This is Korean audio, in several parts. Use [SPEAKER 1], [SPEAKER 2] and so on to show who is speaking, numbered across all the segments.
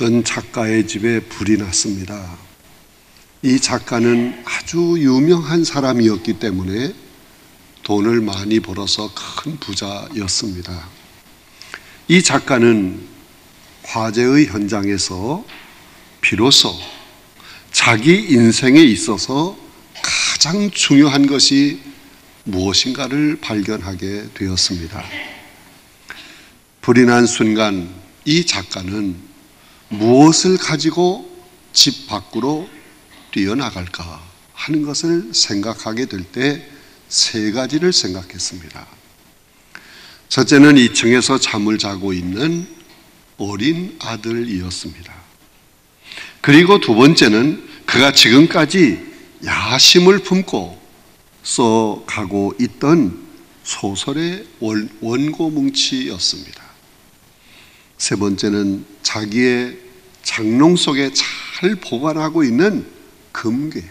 [SPEAKER 1] 어떤 작가의 집에 불이 났습니다. 이 작가는 아주 유명한 사람이었기 때문에 돈을 많이 벌어서 큰 부자였습니다. 이 작가는 화재의 현장에서 비로소 자기 인생에 있어서 가장 중요한 것이 무엇인가를 발견하게 되었습니다. 불이 난 순간 이 작가는 무엇을 가지고 집 밖으로 뛰어나갈까 하는 것을 생각하게 될 때 세 가지를 생각했습니다. 첫째는 2층에서 잠을 자고 있는 어린 아들이었습니다. 그리고 두 번째는 그가 지금까지 야심을 품고 써가고 있던 소설의 원고 뭉치였습니다. 세 번째는 자기의 장롱 속에 잘 보관하고 있는 금괴,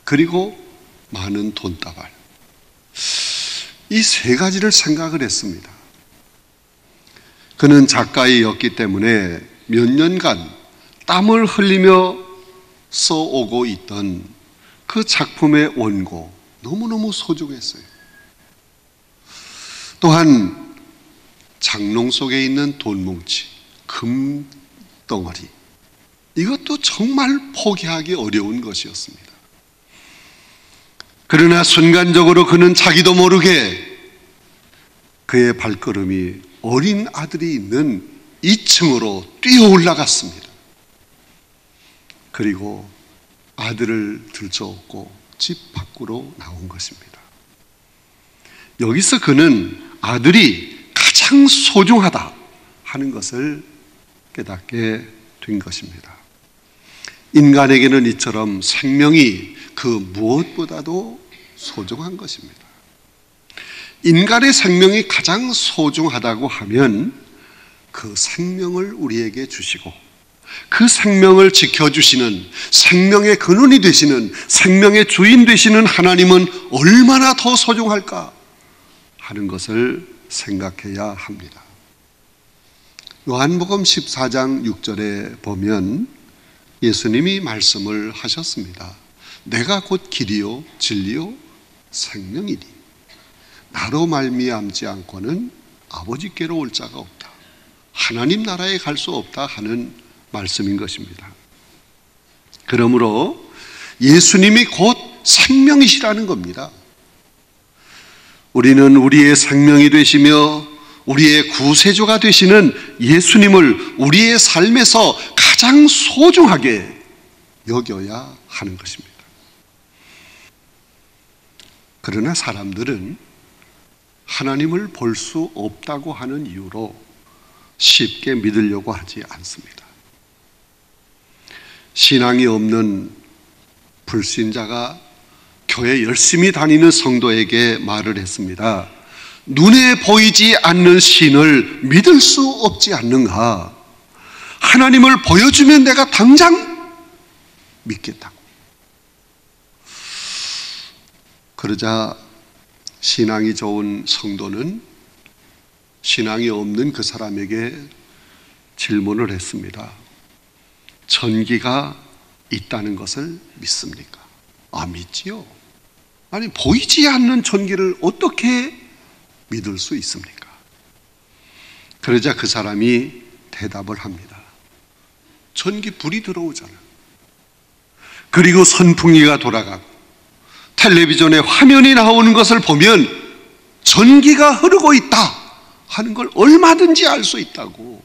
[SPEAKER 1] 그리고 많은 돈다발. 이 세 가지를 생각을 했습니다. 그는 작가이었기 때문에 몇 년간 땀을 흘리며 써오고 있던 그 작품의 원고, 너무너무 소중했어요. 또한 장롱 속에 있는 돈뭉치, 금덩어리, 이것도 정말 포기하기 어려운 것이었습니다. 그러나 순간적으로 그는 자기도 모르게 그의 발걸음이 어린 아들이 있는 2층으로 뛰어 올라갔습니다. 그리고 아들을 들쳐업고 집 밖으로 나온 것입니다. 여기서 그는 아들이 가장 소중하다 하는 것을 깨닫게 된 것입니다. 인간에게는 이처럼 생명이 그 무엇보다도 소중한 것입니다. 인간의 생명이 가장 소중하다고 하면 그 생명을 우리에게 주시고 그 생명을 지켜주시는, 생명의 근원이 되시는, 생명의 주인 되시는 하나님은 얼마나 더 소중할까 하는 것을 생각해야 합니다. 요한복음 14장 6절에 보면 예수님이 말씀을 하셨습니다. 내가 곧 길이요 진리요 생명이니 나로 말미암지 않고는 아버지께로 올 자가 없다. 하나님 나라에 갈 수 없다 하는 말씀인 것입니다. 그러므로 예수님이 곧 생명이시라는 겁니다. 우리는 우리의 생명이 되시며 우리의 구세주가 되시는 예수님을 우리의 삶에서 가장 소중하게 여겨야 하는 것입니다. 그러나 사람들은 하나님을 볼 수 없다고 하는 이유로 쉽게 믿으려고 하지 않습니다. 신앙이 없는 불신자가 교회 열심히 다니는 성도에게 말을 했습니다. 눈에 보이지 않는 신을 믿을 수 없지 않는가? 하나님을 보여주면 내가 당장 믿겠다고. 그러자 신앙이 좋은 성도는 신앙이 없는 그 사람에게 질문을 했습니다. 전기가 있다는 것을 믿습니까? 아, 믿지요. 아니, 보이지 않는 전기를 어떻게 믿을 수 있습니까? 그러자 그 사람이 대답을 합니다. 전기 불이 들어오잖아요. 그리고 선풍기가 돌아가고 텔레비전에 화면이 나오는 것을 보면 전기가 흐르고 있다 하는 걸 얼마든지 알 수 있다고.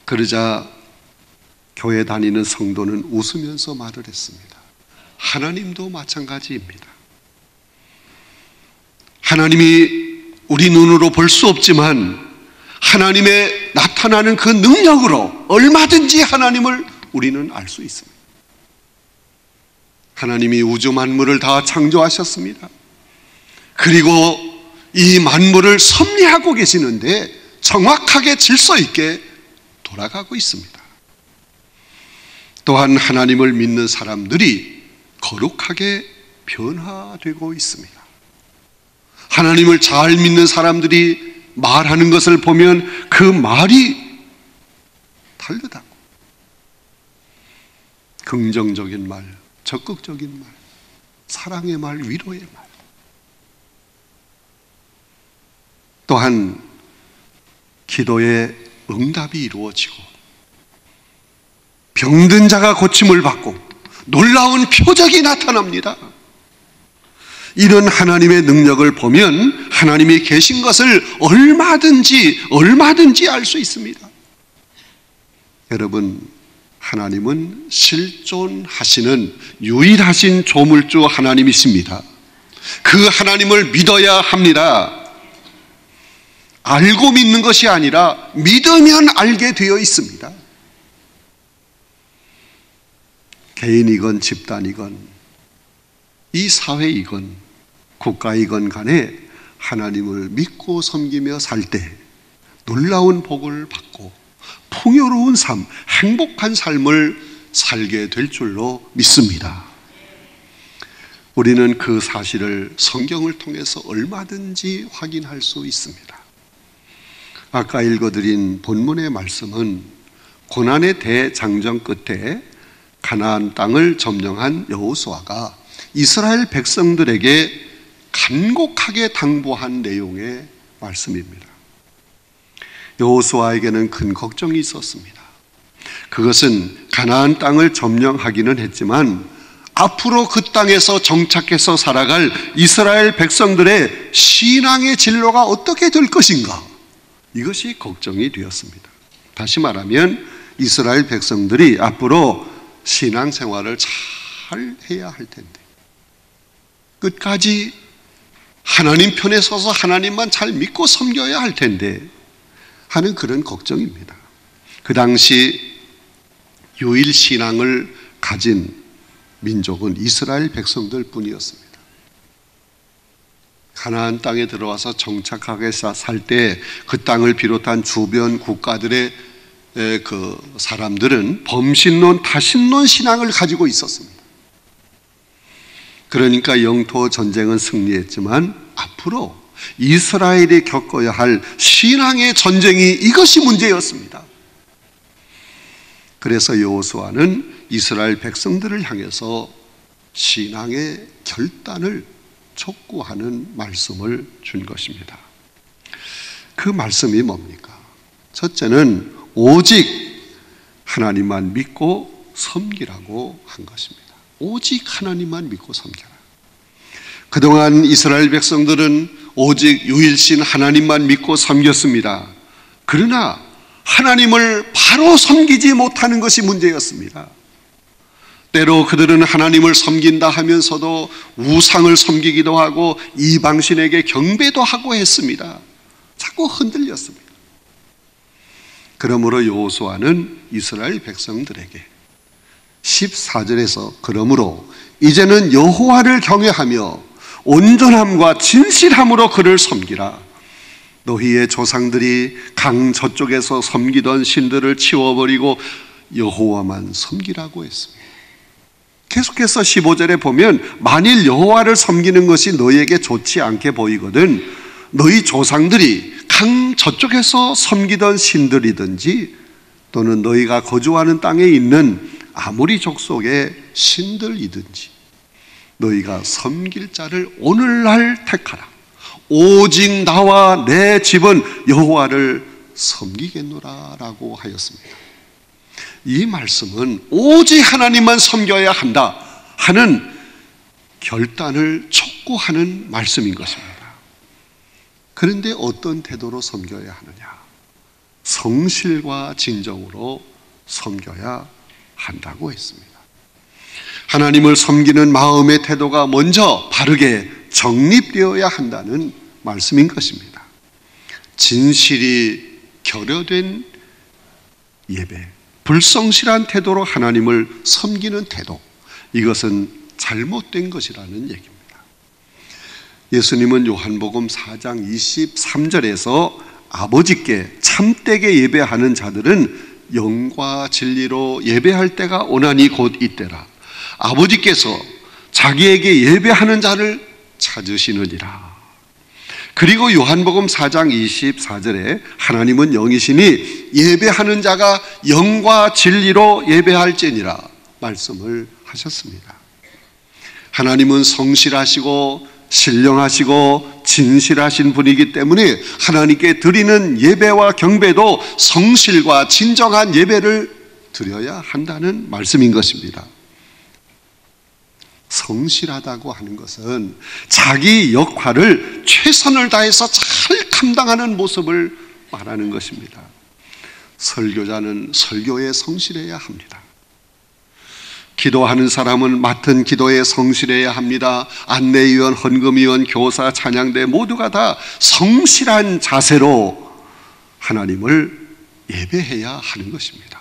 [SPEAKER 1] 그러자 교회 다니는 성도는 웃으면서 말을 했습니다. 하나님도 마찬가지입니다. 하나님이 우리 눈으로 볼 수 없지만 하나님의 나타나는 그 능력으로 얼마든지 하나님을 우리는 알 수 있습니다. 하나님이 우주 만물을 다 창조하셨습니다. 그리고 이 만물을 섭리하고 계시는데 정확하게 질서 있게 돌아가고 있습니다. 또한 하나님을 믿는 사람들이 거룩하게 변화되고 있습니다. 하나님을 잘 믿는 사람들이 말하는 것을 보면 그 말이 다르다고. 긍정적인 말, 적극적인 말, 사랑의 말, 위로의 말. 또한 기도의 응답이 이루어지고 병든 자가 고침을 받고 놀라운 표적이 나타납니다. 이런 하나님의 능력을 보면 하나님이 계신 것을 얼마든지 알 수 있습니다. 여러분, 하나님은 실존하시는 유일하신 조물주 하나님이십니다. 그 하나님을 믿어야 합니다. 알고 믿는 것이 아니라 믿으면 알게 되어 있습니다. 개인이건 집단이건 이 사회이건 국가이건 간에 하나님을 믿고 섬기며 살 때 놀라운 복을 받고 풍요로운 삶, 행복한 삶을 살게 될 줄로 믿습니다. 우리는 그 사실을 성경을 통해서 얼마든지 확인할 수 있습니다. 아까 읽어드린 본문의 말씀은 고난의 대장정 끝에 가나안 땅을 점령한 여호수아가 이스라엘 백성들에게 간곡하게 당부한 내용의 말씀입니다. 여호수아에게는 큰 걱정이 있었습니다. 그것은 가나안 땅을 점령하기는 했지만 앞으로 그 땅에서 정착해서 살아갈 이스라엘 백성들의 신앙의 진로가 어떻게 될 것인가? 이것이 걱정이 되었습니다. 다시 말하면 이스라엘 백성들이 앞으로 신앙생활을 잘 해야 할 텐데 끝까지 하나님 편에 서서 하나님만 잘 믿고 섬겨야 할 텐데 하는 그런 걱정입니다. 그 당시 유일 신앙을 가진 민족은 이스라엘 백성들 뿐이었습니다. 가나안 땅에 들어와서 정착하게 살 때 그 땅을 비롯한 주변 국가들의 그 사람들은 범신론, 다신론 신앙을 가지고 있었습니다. 그러니까 영토 전쟁은 승리했지만 앞으로 이스라엘이 겪어야 할 신앙의 전쟁이 이것이 문제였습니다. 그래서 여호수아는 이스라엘 백성들을 향해서 신앙의 결단을 촉구하는 말씀을 준 것입니다. 그 말씀이 뭡니까? 첫째는 오직 하나님만 믿고 섬기라고 한 것입니다. 오직 하나님만 믿고 섬겨라. 그동안 이스라엘 백성들은 오직 유일신 하나님만 믿고 섬겼습니다. 그러나 하나님을 바로 섬기지 못하는 것이 문제였습니다. 때로 그들은 하나님을 섬긴다 하면서도 우상을 섬기기도 하고 이방신에게 경배도 하고 했습니다. 자꾸 흔들렸습니다. 그러므로 여호수아는 이스라엘 백성들에게 14절에서 그러므로 이제는 여호와를 경외하며 온전함과 진실함으로 그를 섬기라. 너희의 조상들이 강 저쪽에서 섬기던 신들을 치워버리고 여호와만 섬기라고 했습니다. 계속해서 15절에 보면 만일 여호와를 섬기는 것이 너희에게 좋지 않게 보이거든 너희 조상들이 강 저쪽에서 섬기던 신들이든지 또는 너희가 거주하는 땅에 있는 아무리 족속의 신들이든지 너희가 섬길 자를 오늘날 택하라. 오직 나와 내 집은 여호와를 섬기겠노라 라고 하였습니다. 이 말씀은 오직 하나님만 섬겨야 한다 하는 결단을 촉구하는 말씀인 것입니다. 그런데 어떤 태도로 섬겨야 하느냐? 성실과 진정으로 섬겨야 한다고 했습니다. 하나님을 섬기는 마음의 태도가 먼저 바르게 정립되어야 한다는 말씀인 것입니다. 진실이 결여된 예배, 불성실한 태도로 하나님을 섬기는 태도, 이것은 잘못된 것이라는 얘기입니다. 예수님은 요한복음 4장 23절에서 아버지께 참되게 예배하는 자들은 영과 진리로 예배할 때가 오나니 곧 이때라. 아버지께서 자기에게 예배하는 자를 찾으시느니라. 그리고 요한복음 4장 24절에 하나님은 영이시니 예배하는 자가 영과 진리로 예배할지니라 말씀을 하셨습니다. 하나님은 성실하시고 신령하시고 진실하신 분이기 때문에 하나님께 드리는 예배와 경배도 성실과 진정한 예배를 드려야 한다는 말씀인 것입니다. 성실하다고 하는 것은 자기 역할을 최선을 다해서 잘 감당하는 모습을 말하는 것입니다. 설교자는 설교에 성실해야 합니다. 기도하는 사람은 맡은 기도에 성실해야 합니다. 안내위원, 헌금위원, 교사, 찬양대 모두가 다 성실한 자세로 하나님을 예배해야 하는 것입니다.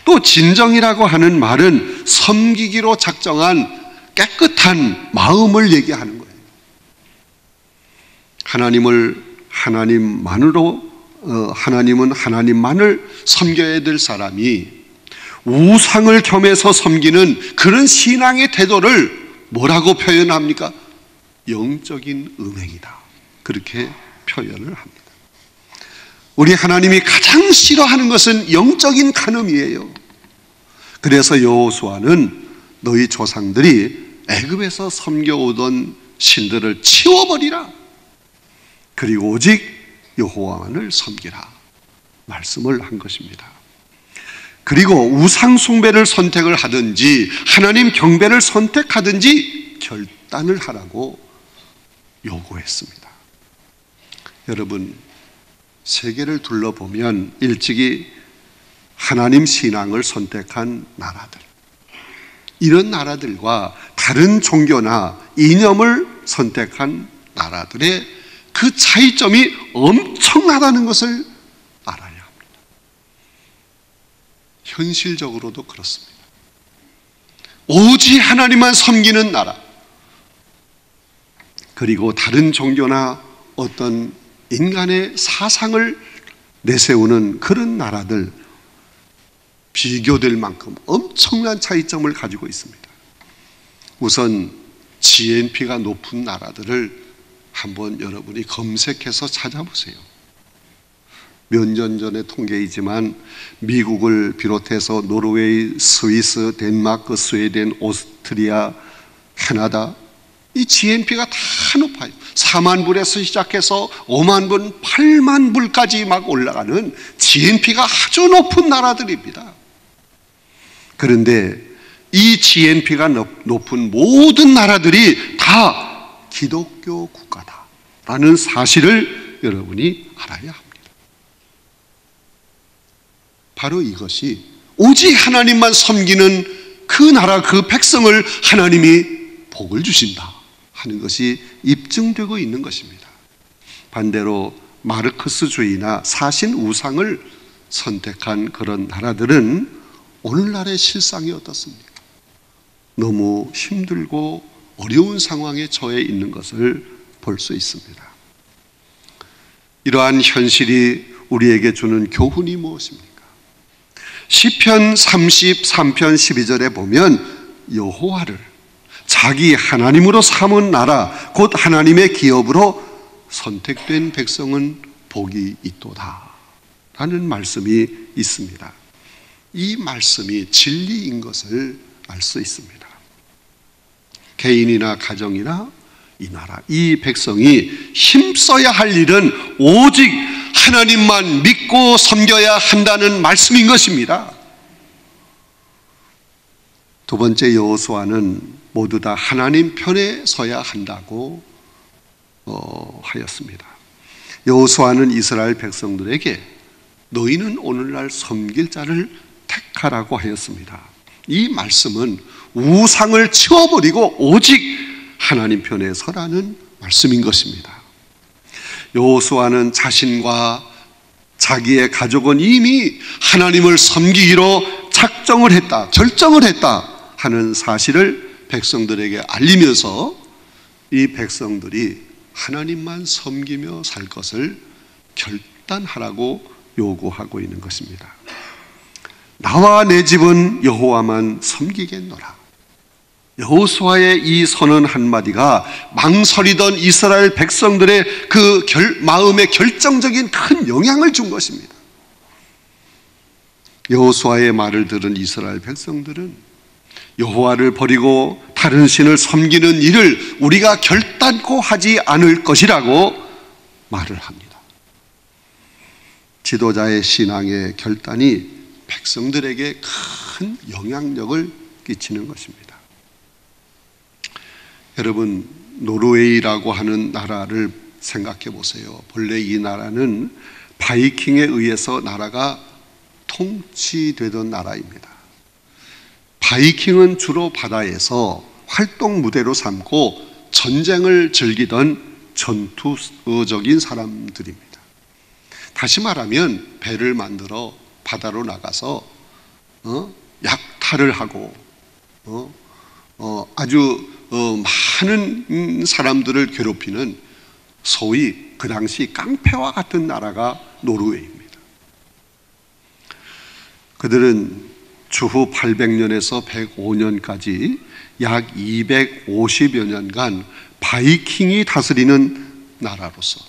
[SPEAKER 1] 또 진정이라고 하는 말은 섬기기로 작정한 깨끗한 마음을 얘기하는 거예요. 하나님은 하나님만을 섬겨야 될 사람이 우상을 겸해서 섬기는 그런 신앙의 태도를 뭐라고 표현합니까? 영적인 음행이다. 그렇게 표현을 합니다. 우리 하나님이 가장 싫어하는 것은 영적인 간음이에요. 그래서 여호수아는 너희 조상들이 애굽에서 섬겨오던 신들을 치워버리라. 그리고 오직 여호와만을 섬기라. 말씀을 한 것입니다. 그리고 우상 숭배를 선택을 하든지 하나님 경배를 선택하든지 결단을 하라고 요구했습니다. 여러분, 세계를 둘러보면 일찍이 하나님 신앙을 선택한 나라들, 이런 나라들과 다른 종교나 이념을 선택한 나라들의 그 차이점이 엄청나다는 것을 알아야 합니다. 현실적으로도 그렇습니다. 오직 하나님만 섬기는 나라, 그리고 다른 종교나 어떤 인간의 사상을 내세우는 그런 나라들, 비교될 만큼 엄청난 차이점을 가지고 있습니다. 우선 GNP가 높은 나라들을 한번 여러분이 검색해서 찾아보세요. 몇 년 전의 통계이지만 미국을 비롯해서 노르웨이, 스위스, 덴마크, 스웨덴, 오스트리아, 캐나다, 이 GNP가 다 높아요. 4만 불에서 시작해서 5만 불, 8만 불까지 막 올라가는 GNP가 아주 높은 나라들입니다. 그런데 이 GNP가 높은 모든 나라들이 다 기독교 국가다라는 사실을 여러분이 알아야 합니다. 바로 이것이 오직 하나님만 섬기는 그 나라, 그 백성을 하나님이 복을 주신다 하는 것이 입증되고 있는 것입니다. 반대로 마르크스주의나 사신 우상을 선택한 그런 나라들은 오늘날의 실상이 어떻습니까? 너무 힘들고 어려운 상황에 처해 있는 것을 볼 수 있습니다. 이러한 현실이 우리에게 주는 교훈이 무엇입니까? 시편 33편 12절에 보면 여호와를 자기 하나님으로 삼은 나라, 곧 하나님의 기업으로 선택된 백성은 복이 있도다 라는 말씀이 있습니다. 이 말씀이 진리인 것을 알 수 있습니다. 개인이나 가정이나 이 나라, 이 백성이 힘써야 할 일은 오직 하나님만 믿고 섬겨야 한다는 말씀인 것입니다. 두 번째, 여호수아는 모두 다 하나님 편에 서야 한다고 하였습니다. 여호수아는 이스라엘 백성들에게 너희는 오늘날 섬길 자를 택하라고 하였습니다. 이 말씀은 우상을 치워버리고 오직 하나님 편에 서라는 말씀인 것입니다. 여호수아는 자신과 자기의 가족은 이미 하나님을 섬기기로 작정을 했다, 결정을 했다 하는 사실을 백성들에게 알리면서 이 백성들이 하나님만 섬기며 살 것을 결단하라고 요구하고 있는 것입니다. 나와 내 집은 여호와만 섬기겠노라. 여호수아의 이 선언 한마디가 망설이던 이스라엘 백성들의 그 마음에 결정적인 큰 영향을 준 것입니다. 여호수아의 말을 들은 이스라엘 백성들은 여호와를 버리고 다른 신을 섬기는 일을 우리가 결단코 하지 않을 것이라고 말을 합니다. 지도자의 신앙의 결단이 백성들에게 큰 영향력을 끼치는 것입니다. 여러분, 노르웨이라고 하는 나라를 생각해 보세요. 본래 이 나라는 바이킹에 의해서 나라가 통치되던 나라입니다. 바이킹은 주로 바다에서 활동 무대로 삼고 전쟁을 즐기던 전투적인 사람들입니다. 다시 말하면 배를 만들어 바다로 나가서 약탈을 하고 아주 많은 사람들을 괴롭히는 소위 그 당시 깡패와 같은 나라가 노르웨이입니다. 그들은 주후 800년에서 105년까지 약 250여 년간 바이킹이 다스리는 나라로서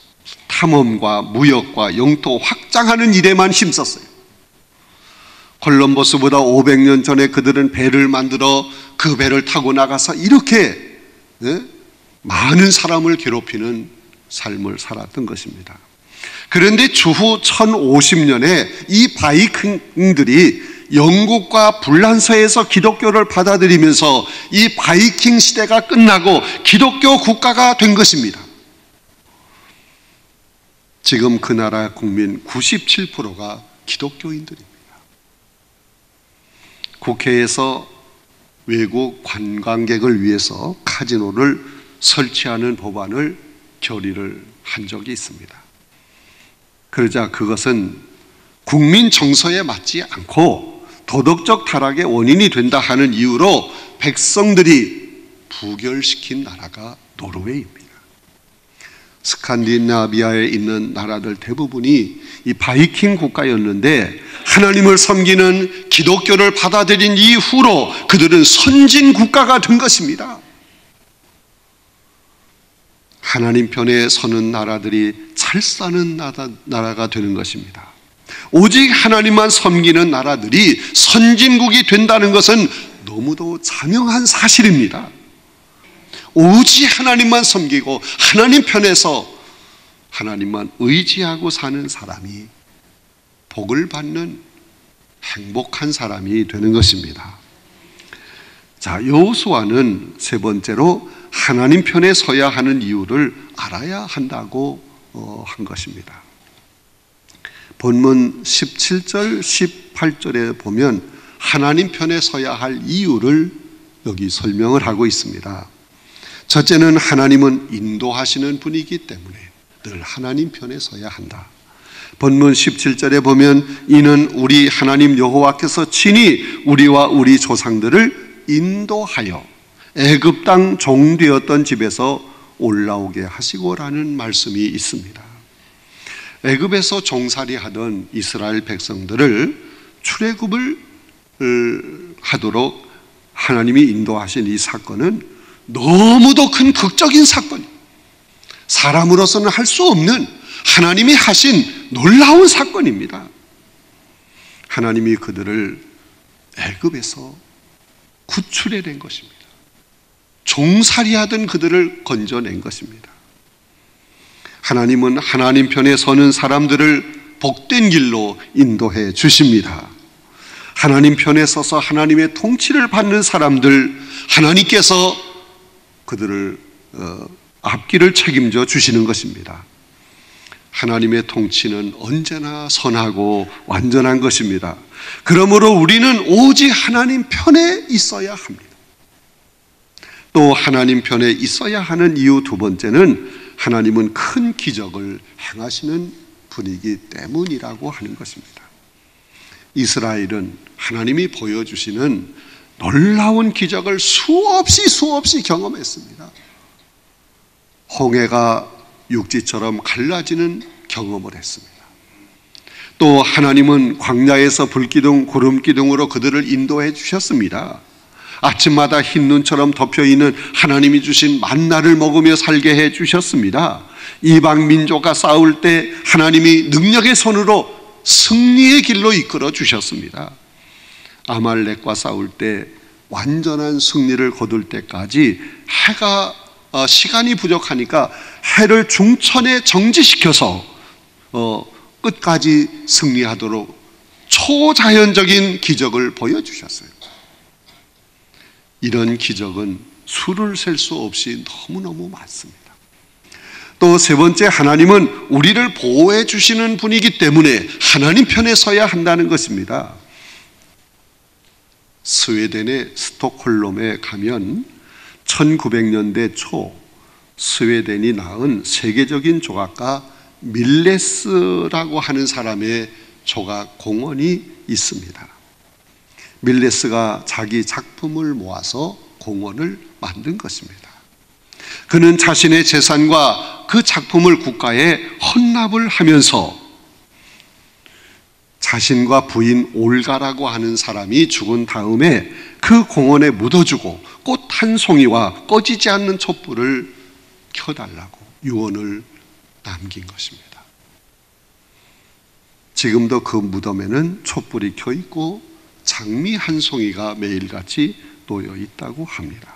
[SPEAKER 1] 탐험과 무역과 영토 확장하는 일에만 힘썼어요. 콜럼버스보다 500년 전에 그들은 배를 만들어 그 배를 타고 나가서 이렇게 많은 사람을 괴롭히는 삶을 살았던 것입니다. 그런데 주후 1050년에 이 바이킹들이 영국과 불란서에서 기독교를 받아들이면서 이 바이킹 시대가 끝나고 기독교 국가가 된 것입니다. 지금 그 나라 국민 97%가 기독교인들입니다. 국회에서 외국 관광객을 위해서 카지노를 설치하는 법안을 결의를 한 적이 있습니다. 그러자 그것은 국민 정서에 맞지 않고 도덕적 타락의 원인이 된다 하는 이유로 백성들이 부결시킨 나라가 노르웨이입니다. 스칸디나비아에 있는 나라들 대부분이 이 바이킹 국가였는데 하나님을 섬기는 기독교를 받아들인 이후로 그들은 선진 국가가 된 것입니다. 하나님 편에 서는 나라들이 잘 사는 나라가 되는 것입니다. 오직 하나님만 섬기는 나라들이 선진국이 된다는 것은 너무도 자명한 사실입니다. 오직 하나님만 섬기고 하나님 편에서 하나님만 의지하고 사는 사람이 복을 받는 행복한 사람이 되는 것입니다. 자, 여호수아는 세 번째로 하나님 편에 서야 하는 이유를 알아야 한다고 한 것입니다. 본문 17절, 18절에 보면 하나님 편에 서야 할 이유를 여기 설명을 하고 있습니다. 첫째는 하나님은 인도하시는 분이기 때문에 늘 하나님 편에 서야 한다. 본문 17절에 보면 이는 우리 하나님 여호와께서 친히 우리와 우리 조상들을 인도하여 애굽 땅 종되었던 집에서 올라오게 하시고라는 말씀이 있습니다. 애굽에서 종살이 하던 이스라엘 백성들을 출애굽을 하도록 하나님이 인도하신 이 사건은 너무도 큰 극적인 사건이에요. 사람으로서는 할 수 없는 하나님이 하신 놀라운 사건입니다. 하나님이 그들을 애굽에서 구출해낸 것입니다. 종살이하던 그들을 건져낸 것입니다. 하나님은 하나님 편에 서는 사람들을 복된 길로 인도해 주십니다. 하나님 편에 서서 하나님의 통치를 받는 사람들, 하나님께서 그들을 앞길을 책임져 주시는 것입니다. 하나님의 통치는 언제나 선하고 완전한 것입니다. 그러므로 우리는 오직 하나님 편에 있어야 합니다. 또 하나님 편에 있어야 하는 이유 두 번째는 하나님은 큰 기적을 행하시는 분이기 때문이라고 하는 것입니다. 이스라엘은 하나님이 보여주시는 놀라운 기적을 수없이 경험했습니다. 홍해가 육지처럼 갈라지는 경험을 했습니다. 또 하나님은 광야에서 불기둥, 구름기둥으로 그들을 인도해 주셨습니다. 아침마다 흰 눈처럼 덮여있는 하나님이 주신 만나를 먹으며 살게 해주셨습니다. 이방 민족과 싸울 때 하나님이 능력의 손으로 승리의 길로 이끌어 주셨습니다. 아말렉과 싸울 때 완전한 승리를 거둘 때까지 해가 시간이 부족하니까 해를 중천에 정지시켜서 끝까지 승리하도록 초자연적인 기적을 보여주셨어요. 이런 기적은 수를 셀 수 없이 너무너무 많습니다. 또 세 번째, 하나님은 우리를 보호해 주시는 분이기 때문에 하나님 편에 서야 한다는 것입니다. 스웨덴의 스톡홀름에 가면 1900년대 초 스웨덴이 낳은 세계적인 조각가 밀레스라고 하는 사람의 조각 공원이 있습니다. 밀레스가 자기 작품을 모아서 공원을 만든 것입니다. 그는 자신의 재산과 그 작품을 국가에 헌납을 하면서 자신과 부인 올가라고 하는 사람이 죽은 다음에 그 공원에 묻어주고 꽃 한 송이와 꺼지지 않는 촛불을 켜달라고 유언을 남긴 것입니다. 지금도 그 무덤에는 촛불이 켜 있고 장미 한 송이가 매일같이 놓여 있다고 합니다.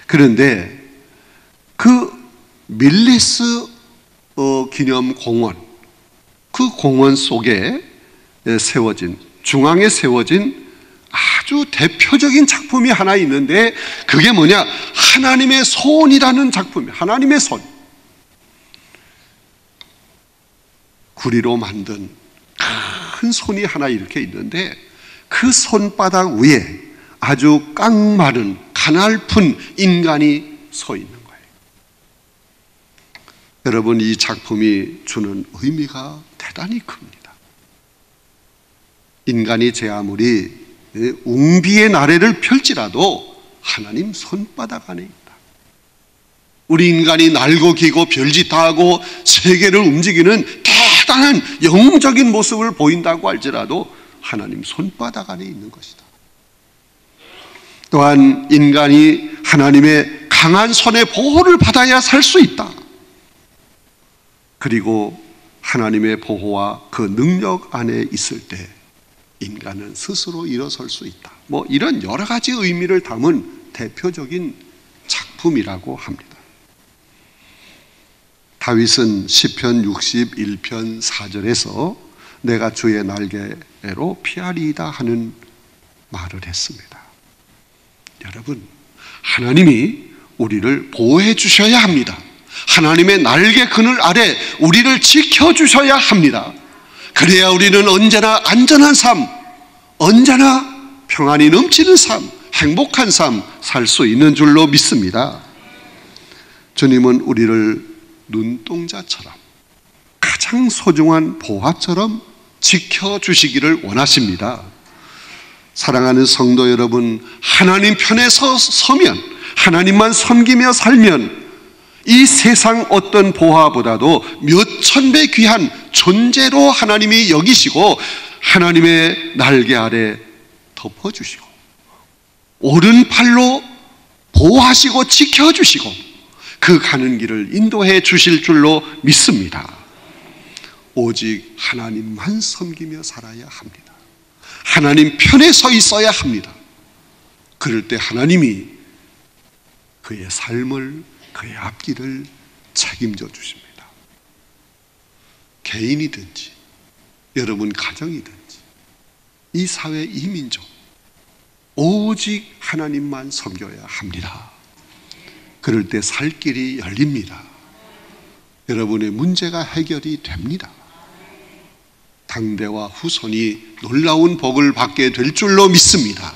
[SPEAKER 1] 그런데 그 밀레스 기념 공원, 그 공원 속에 중앙에 세워진 아주 대표적인 작품이 하나 있는데, 그게 뭐냐? 하나님의 손이라는 작품이에요. 하나님의 손. 구리로 만든 큰 손이 하나 이렇게 있는데, 그 손바닥 위에 아주 깡마른 가냘픈 인간이 서 있는 거예요. 여러분, 이 작품이 주는 의미가 대단히 큽니다. 인간이 제 아무리 웅비의 나래를 펼지라도 하나님 손바닥 안에 있다. 우리 인간이 날고 기고 별짓 다 하고 세계를 움직이는 대단한 영웅적인 모습을 보인다고 할지라도 하나님 손바닥 안에 있는 것이다. 또한 인간이 하나님의 강한 손의 보호를 받아야 살 수 있다. 그리고 하나님의 보호와 그 능력 안에 있을 때 인간은 스스로 일어설 수 있다. 이런 여러 가지 의미를 담은 대표적인 작품이라고 합니다. 다윗은 시편 61편 4절에서 내가 주의 날개로 피하리이다 하는 말을 했습니다. 여러분, 하나님이 우리를 보호해 주셔야 합니다. 하나님의 날개 그늘 아래 우리를 지켜주셔야 합니다. 그래야 우리는 언제나 안전한 삶, 언제나 평안이 넘치는 삶, 행복한 삶 살 수 있는 줄로 믿습니다. 주님은 우리를 눈동자처럼 가장 소중한 보화처럼 지켜주시기를 원하십니다. 사랑하는 성도 여러분, 하나님 편에 서면, 하나님만 섬기며 살면 이 세상 어떤 보화보다도 몇천 배 귀한 존재로 하나님이 여기시고 하나님의 날개 아래 덮어주시고 오른팔로 보호하시고 지켜주시고 그 가는 길을 인도해 주실 줄로 믿습니다. 오직 하나님만 섬기며 살아야 합니다. 하나님 편에 서 있어야 합니다. 그럴 때 하나님이 그의 삶을, 그의 앞길을 책임져 주십니다. 개인이든지 여러분 가정이든지 이 사회, 이 민족 오직 하나님만 섬겨야 합니다. 그럴 때 살 길이 열립니다. 여러분의 문제가 해결이 됩니다. 당대와 후손이 놀라운 복을 받게 될 줄로 믿습니다.